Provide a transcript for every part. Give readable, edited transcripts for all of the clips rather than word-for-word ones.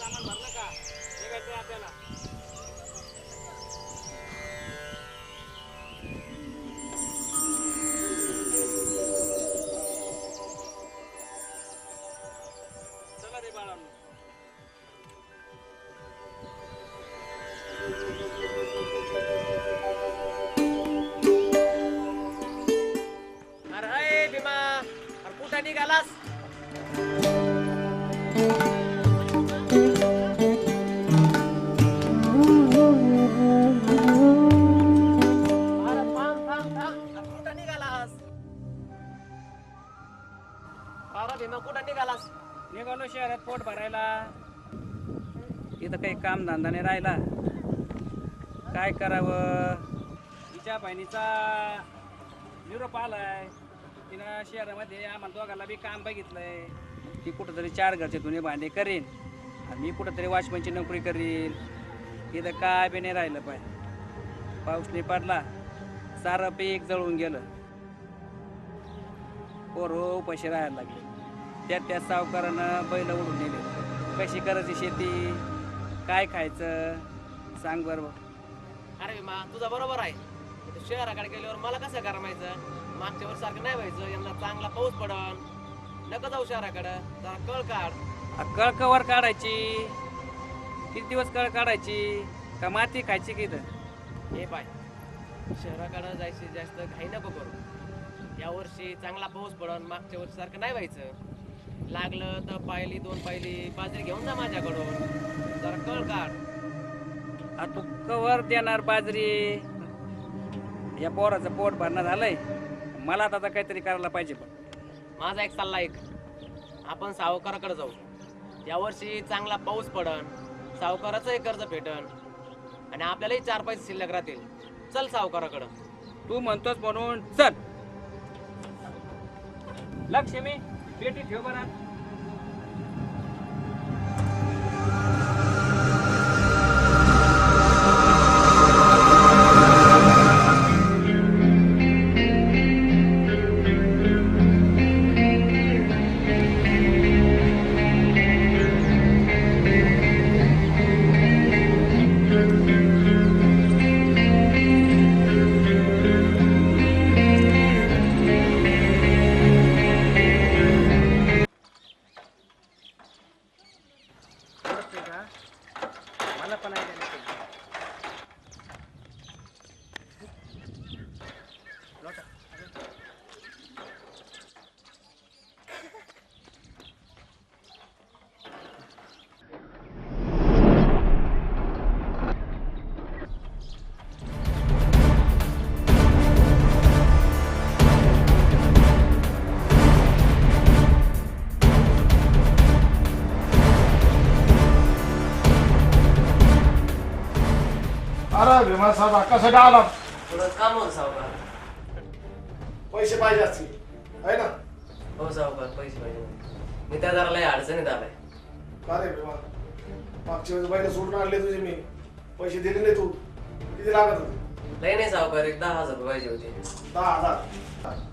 सामान भरलं का निघायचं आपल्याला. चला रे बाळांनो. अरे हाय भीमा, अरे कुठं निघालास? कुठं निघालास? अरे भीमा कुठं निघालास? निघालो शहरात पोट भरायला. इथं काही काम धंदा नाही राहिला. काय करावं? तिच्या बहिणीचा निरोप आलाय. तिनं शहरामध्ये आम्हाला दोघांना बी काम बघितलंय. ती कुठंतरी 4 घरचे धुणे भांडे करीन आणि मी कुठंतरी वॉचमनची नोकरी करीन. इथं काय बी नाही राहिलं. पाऊस नाही पडला, सारं पीक जळून गेलं. पोरं उपाशी राहायला लागले. त्या सावकारानं बैल उडून नेले. कशी करायची शेती, काय खायचं सांग बरोबर. अरे भीमा तुझा बरोबर आहे. शहराकडे गेल्यावर मला कसं करमायचं? मागच्या वर्षी सारखं नाही व्हायचं. यांना चांगला पाऊस पडन, नको जाऊ शहराकडं. जरा कळ काढ. कळ कवर काढायची? किती दिवस कळ काढायची? का माती खायची की इथं? हे पाय, शहराकडं जायची जास्त घाई नको करू. यावर्षी चांगला पाऊस पडन, मागच्या वर्षी सारखं नाही व्हायचं. लागलं तर पायली 2 पायली बाजरी घेऊन जा माझ्याकडून. जरा कळ काढ. तू कवर देणार बाजरी? या पोराचं पोट भरणं झालंय. मला आता काहीतरी करायला पाहिजे. पण माझा एक सल्ला ऐक. आपण सावकाराकडे जाऊ. यावर्षी चांगला पाऊस पडन, सावकाराचंही कर्ज भेटन आणि आपल्यालाही 4 पैसे शिल्लक राहतील. चल सावकाराकडं. तू म्हणतोस म्हणून चल. लक्ष्मी पेटी ठेव बरा. मला पण आहे. अरे भीमा साहेब कशासाठी आला? थोडं काम होतं सावकार. पैसे पाहिजे असतील आहे ना? हो सावकार, पैसे पाहिजे. मी त्या जरा लय अडचणीत आलाय. का रे भीमा? मागच्या वेळेस बैल सोडून आणले तुझे मी. पैसे दिले नाही तू. किती लागत होते? लय नाही सावकार, एक 10,000 रुपये पाहिजे होते. 10,000.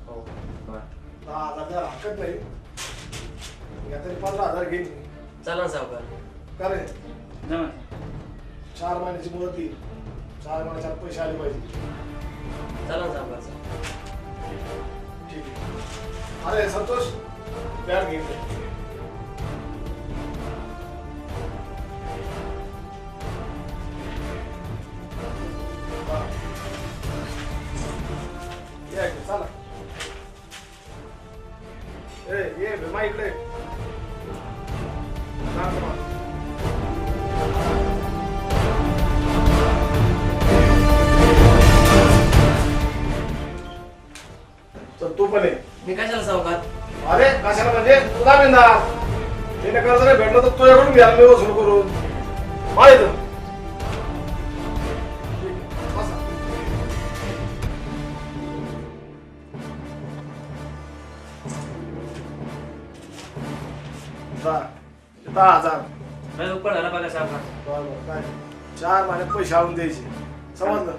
हो 10,000 द्यायला हरकत नाही. या तरी 15,000 घेईन मी. चला ना सावकार. का रे? 4 महिन्याची मुदत येईल. 4 महिन्याच्या पैसे आले पाहिजे. चला ना सावकार. ठीक आहे. अरे संतोष बॅग घेऊन ये. या इकडे, चला. ये भीमा इकडे. तर तू पण ये. मी कशाला सावकार? अरे कशाला म्हणजे तुला बिंदार. तिने कर्ज नाही भेटलं तर तुझ्याकडून घ्या मी वसूल करून. माहित दहा हजार. झाला बघा सावकार. बरोबर काय 4 महिन्यात पैसे आणून द्यायचे. समजलं?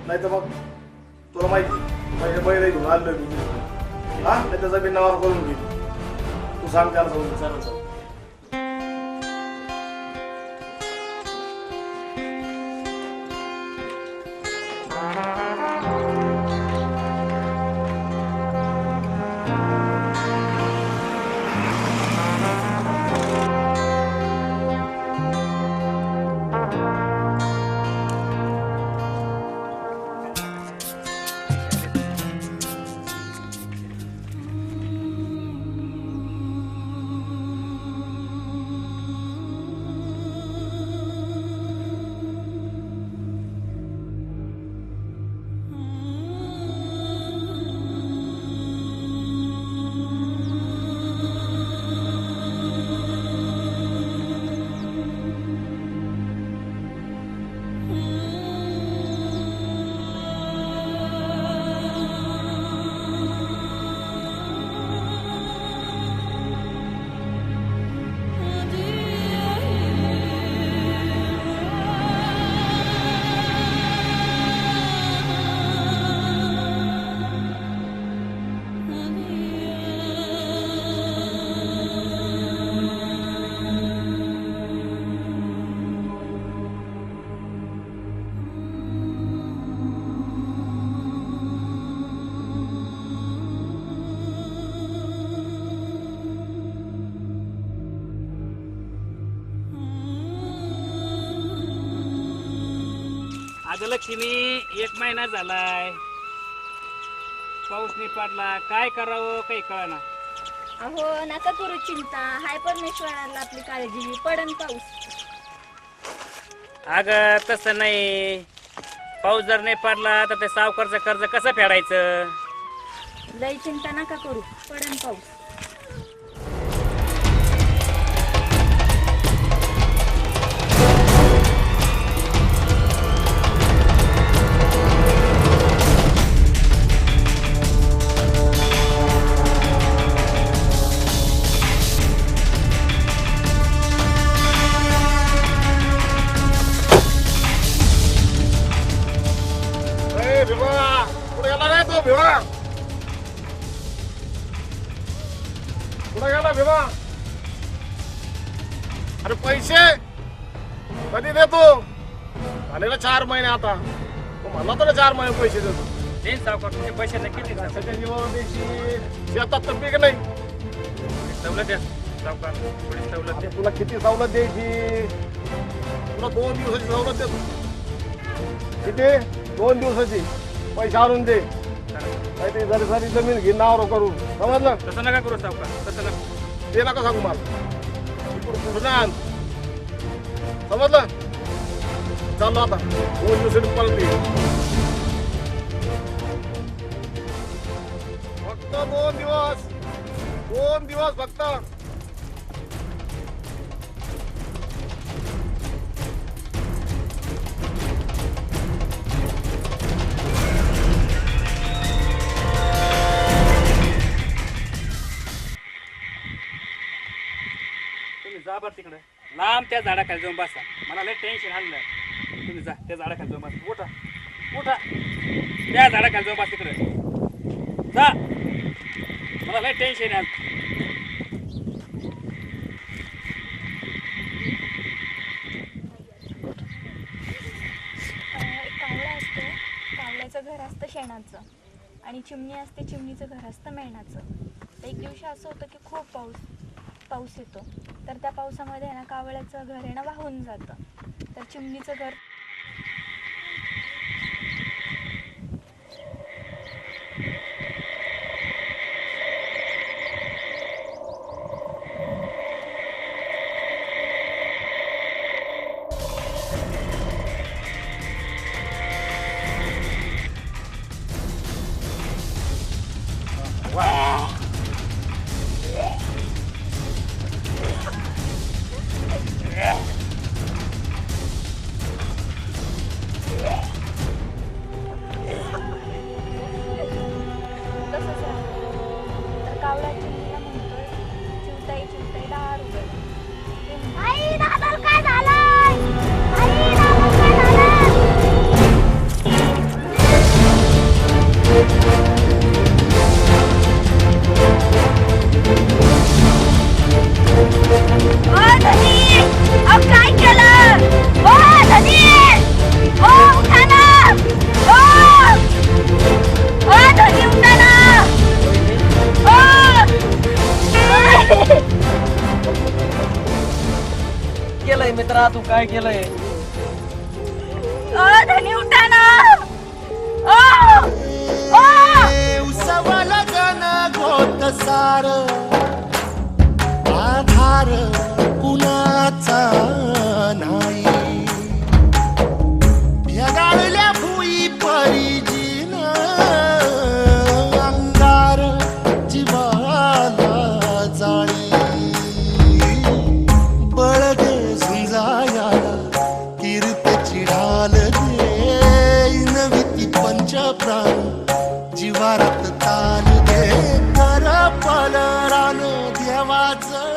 नाही तर मग तुला माहिती पहिले बैल घेऊन आलोय मी. हा नाही त्याचा मी नावावर करून घेईन. तू सांग त्याला समजून. चला आज लक्ष्मी 1 महिना झालाय, पाऊस नाही पडला, काय करावं काही कळना. अहो नका करू चिंता, हाय परमेश्वराला आपली काळजी, पडन पाऊस. अगं तसं नाही, पाऊस जर नाही पडला तर ते सावकारचं कर्ज कसं फेडायचं. लय चिंता नका करू, पडन पाऊस. कुठे गेला रे तो भिवा? कुठे गेला भिवा? अरे पैसे कधी देतो? झालेला 4 महिने आता. तो म्हणला तर 4 महिने पैसे देतो. देईन सावकार, तुमचे पैसे नक्की देईन सावकार. सगळ्या जीवावर द्यायची, शेतात तर पीक नाही. सवलत द्या सावकार, थोडी सवलत द्या. तुला किती सवलत द्यायची? तुला 2 दिवसाची सवलत देतो. किती? 2 दिवसाची. पैसे आणून दे. नाही ते जरी सारी जमीन घे नावर करून, समजलं? तसं नका करू सावकार, तसं नका. ते नका सांगू मला. कुठून आण, समजलं? चाललो आता 2 दिवसाची परत ये. फक्त 2 दिवस, 2 दिवस फक्त. तुम्ही जा बरं तिकडे लांब त्या झाडाखाली जाऊन बसा. मला लय टेन्शन आलं. तुम्ही जा त्या झाडाखाली जाऊन बसा. उठा उठा, त्या झाडाखाली जाऊन बसा तिकडे. जा, मला लय टेन्शन आलं. कावळा असतो, कावळ्याचं घर असतं शेणाचं, आणि चिमणी असते, चिमणीचं घर असतं मेणाचं. तर एक दिवशी असं होतं की खूप पाऊस येतो. तर त्या पावसामध्ये ना कावळ्याचं घर आहे ना वाहून जातं. तर चिमणीचं घर तू काय केलंय? धनी उठा ना. उसवल गण गोत सार आधार कुणाचा नाही भेगाळल्या भुई परिजीन अंगार जीवाला जाळी बळग झुंजाया कीर्तची ढाल दे नविती पंच प्राण जीवारात ताल दे कर पलरान देवाचं